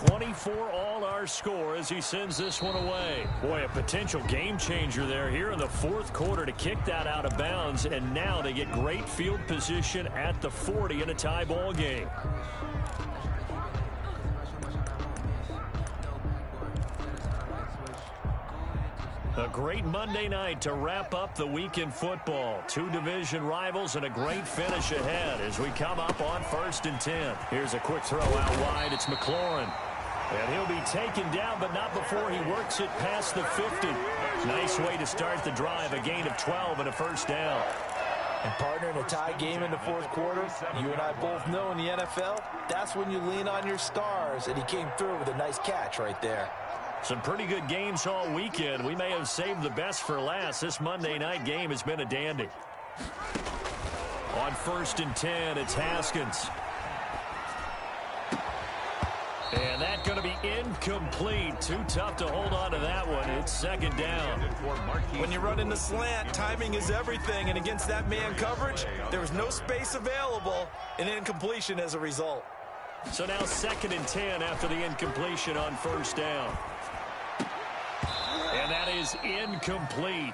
24 all our score as he sends this one away. Boy, a potential game changer there here in the fourth quarter to kick that out of bounds, and now they get great field position at the 40 in a tie ball game. A great Monday night to wrap up the week in football. Two division rivals and a great finish ahead as we come up on 1st and 10. Here's a quick throw out wide. It's McLaurin. And he'll be taken down, but not before he works it past the 50. Nice way to start the drive. A gain of 12 and a first down. And partner, in a tie game in the fourth quarter, you and I both know in the NFL, that's when you lean on your stars. And he came through with a nice catch right there. Some pretty good games all weekend. We may have saved the best for last. This Monday night game has been a dandy. On 1st and 10, it's Haskins. And that's going to be incomplete. Too tough to hold on to that one. It's 2nd down. When you run in the slant, timing is everything. And against that man coverage, there was no space available, and incompletion as a result. So now 2nd and 10 after the incompletion on 1st down. And that is incomplete.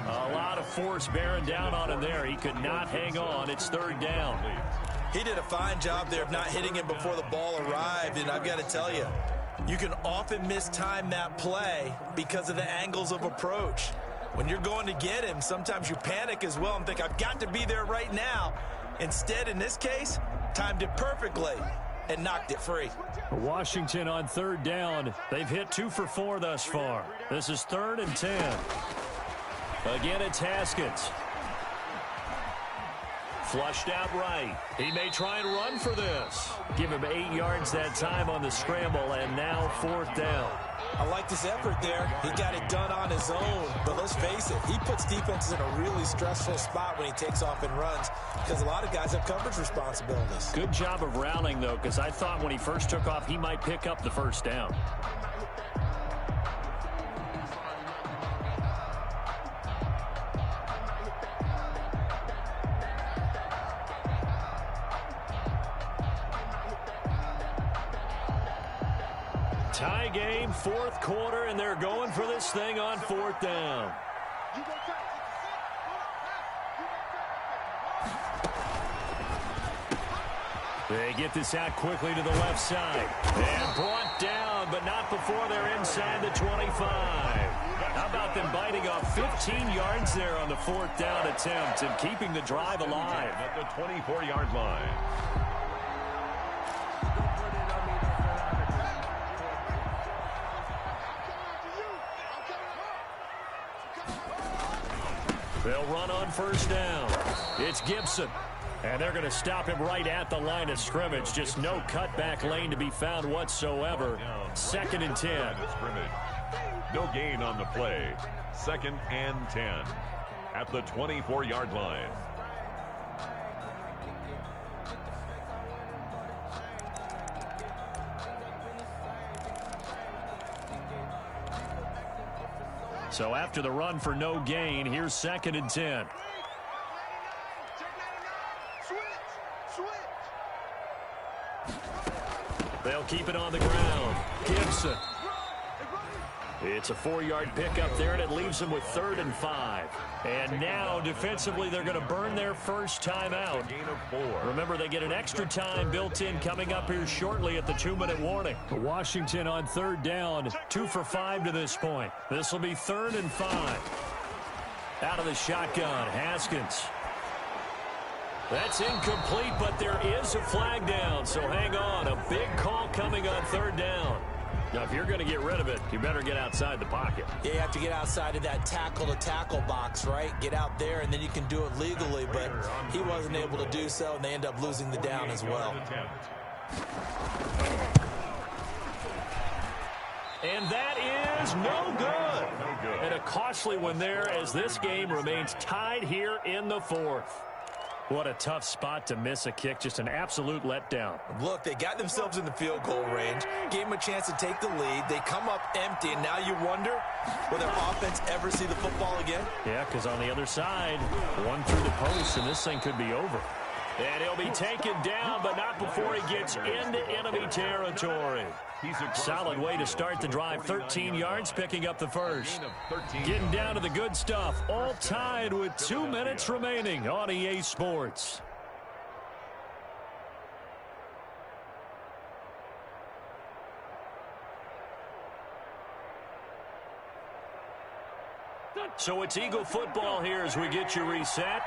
A lot of force bearing down on him there. He could not hang on. It's 3rd down. He did a fine job there of not hitting him before the ball arrived. And I've got to tell you, you can often mistime that play because of the angles of approach. When you're going to get him, sometimes you panic as well and think, I've got to be there right now. Instead, in this case, timed it perfectly and knocked it free. Washington on 3rd down. They've hit 2 for 4 thus far. This is 3rd and 10. Again, it's Haskins. Flushed out right. He may try and run for this. Give him 8 yards that time on the scramble, and now 4th down. I like this effort there. He got it done on his own. But let's face it, he puts defenses in a really stressful spot when he takes off and runs because a lot of guys have coverage responsibilities. Good job of rallying, though, because I thought when he first took off, he might pick up the 1st down. Tie game, 4th quarter, and they're going for this thing on 4th down. They get this out quickly to the left side. And brought down, but not before they're inside the 25. How about them biting off 15 yards there on the 4th down attempt and keeping the drive alive? At the 24-yard line. They'll run on 1st down. It's Gibson. And they're going to stop him right at the line of scrimmage. Just no cutback lane to be found whatsoever. 2nd and 10. No gain on the play. 2nd and 10 at the 24-yard line. So after the run for no gain, here's 2nd and 10. They'll keep it on the ground. Gibson. It's a 4-yard pickup there, and it leaves them with 3rd and 5. And now, defensively, they're going to burn their first time out. Remember, they get an extra time built in coming up here shortly at the 2-minute warning. Washington on 3rd down, 2 for 5 to this point. This will be 3rd and 5. Out of the shotgun, Haskins. That's incomplete, but there is a flag down, so hang on. A big call coming on 3rd down. Now, if you're going to get rid of it, you better get outside the pocket. Yeah, you have to get outside of that tackle-to-tackle box, right? Get out there, and then you can do it legally, but he wasn't able to do so, and they end up losing the down as well. And that is no good. And a costly one there as this game remains tied here in the 4th. What a tough spot to miss a kick. Just an absolute letdown. Look, they got themselves in the field goal range, gave them a chance to take the lead. They come up empty, and now you wonder, will their offense ever see the football again? Yeah, because on the other side, one through the post, and this thing could be over. And he'll be taken down, but not before he gets into enemy territory. Solid way to start the drive. 13 yards, picking up the first. Getting down to the good stuff. All tied with 2 minutes remaining on EA Sports. So it's Eagle football here as we get you reset.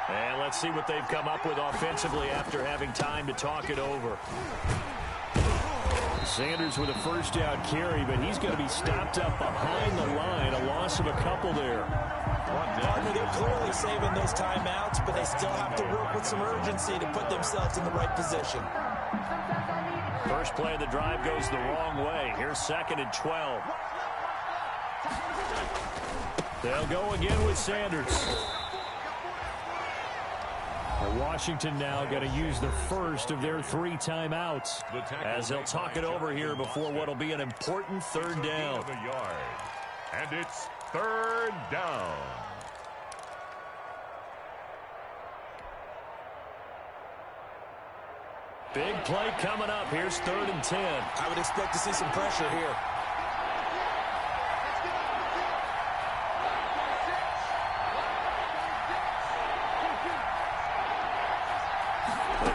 And let's see what they've come up with offensively after having time to talk it over. Sanders with a first down carry, but he's going to be stopped up behind the line. A loss of a couple there. Partner, they're clearly saving those timeouts, but they still have to work with some urgency to put themselves in the right position. First play of the drive goes the wrong way. Here's 2nd and 12. They'll go again with Sanders. Washington now going to use the first of their 3 timeouts as they'll talk it over here before what will be an important 3rd down. And it's 3rd down. Big play coming up. Here's 3rd and 10. I would expect to see some pressure here.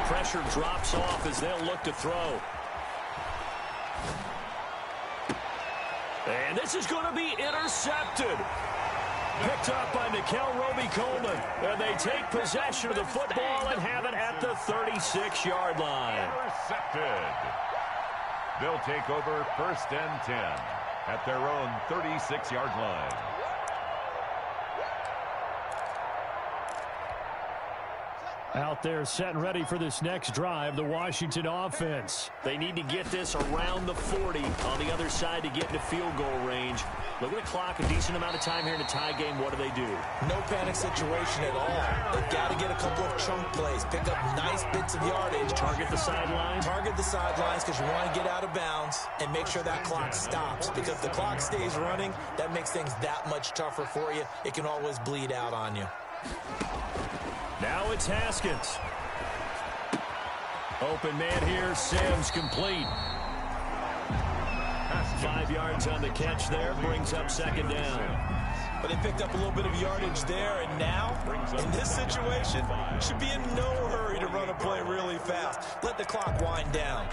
Pressure drops off as they'll look to throw. And this is going to be intercepted. Picked up by Nikel Roby-Coleman. And they take possession of the football and have it at the 36-yard line. Intercepted. They'll take over 1st and 10 at their own 36-yard line. Out there set and ready for this next drive, the Washington offense. They need to get this around the 40 on the other side to get into field goal range. Look at the clock, a decent amount of time here in a tie game. What do? No panic situation at all. They've got to get a couple of chunk plays, pick up nice bits of yardage. Target the sidelines. Target the sidelines because you want to get out of bounds and make sure that clock stops. Because if the clock stays running, that makes things that much tougher for you. It can always bleed out on you. Now it's Haskins. Open man here. Sims complete. 5 yards on the catch there. Brings up 2nd down. But they picked up a little bit of yardage there. And now, in this situation, should be in no hurry to run a play really fast. Let the clock wind down.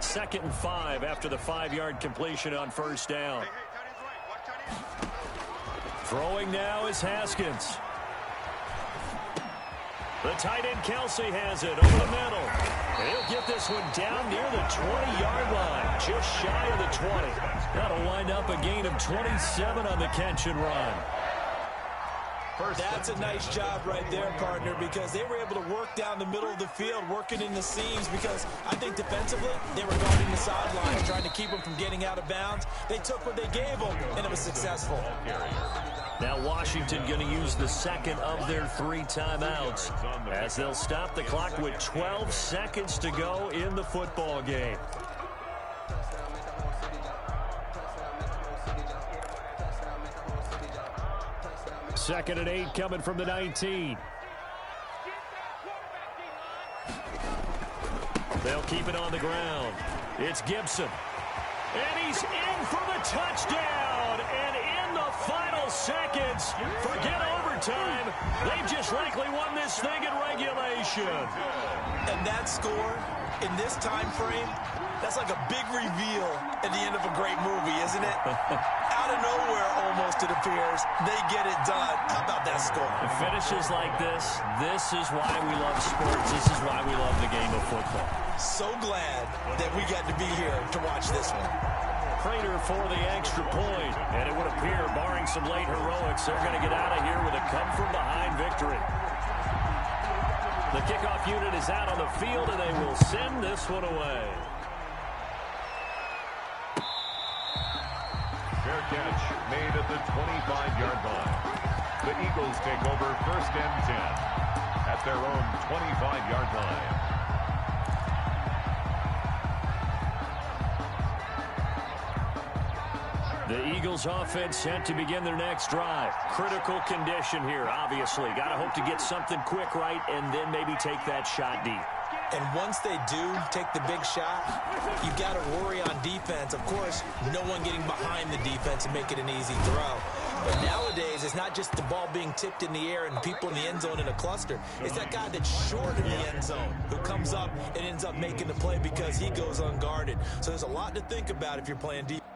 Second and 5 after the 5-yard completion on 1st down. Throwing now is Haskins. The tight end Kelsey has it over the middle. And he'll get this one down near the 20-yard line, just shy of the 20. That'll wind up a gain of 27 on the catch and run. That's a nice job right there, partner, because they were able to work down the middle of the field, working in the seams, because I think defensively they were guarding the sidelines, trying to keep them from getting out of bounds. They took what they gave them, and it was successful. Now Washington going to use the 2nd of their 3 timeouts as they'll stop the clock with 12 seconds to go in the football game. Second and 8 coming from the 19. They'll keep it on the ground. It's Gibson. And he's in for the touchdown. And in the final seconds, forget overtime. They've just likely won this thing in regulation. And that score in this time frame, that's like a big reveal at the end of a great movie, isn't it? Out of nowhere, almost, it appears, they get it done. How about that score? It finishes like this. This is why we love sports. This is why we love the game of football. So glad that we got to be here to watch this one. Prater for the extra point. And it would appear, barring some late heroics, they're going to get out of here with a come-from-behind victory. The kickoff unit is out on the field, and they will send this one away. Fair catch made at the 25-yard line. The Eagles take over 1st and 10 at their own 25-yard line. The Eagles offense set to begin their next drive. Critical condition here, obviously. Got to hope to get something quick right and then maybe take that shot deep. And once they do take the big shot, you got to worry on defense. Of course, no one getting behind the defense and make it an easy throw. But nowadays, it's not just the ball being tipped in the air and people in the end zone in a cluster. It's that guy that's short in the end zone who comes up and ends up making the play because he goes unguarded. So there's a lot to think about if you're playing defense.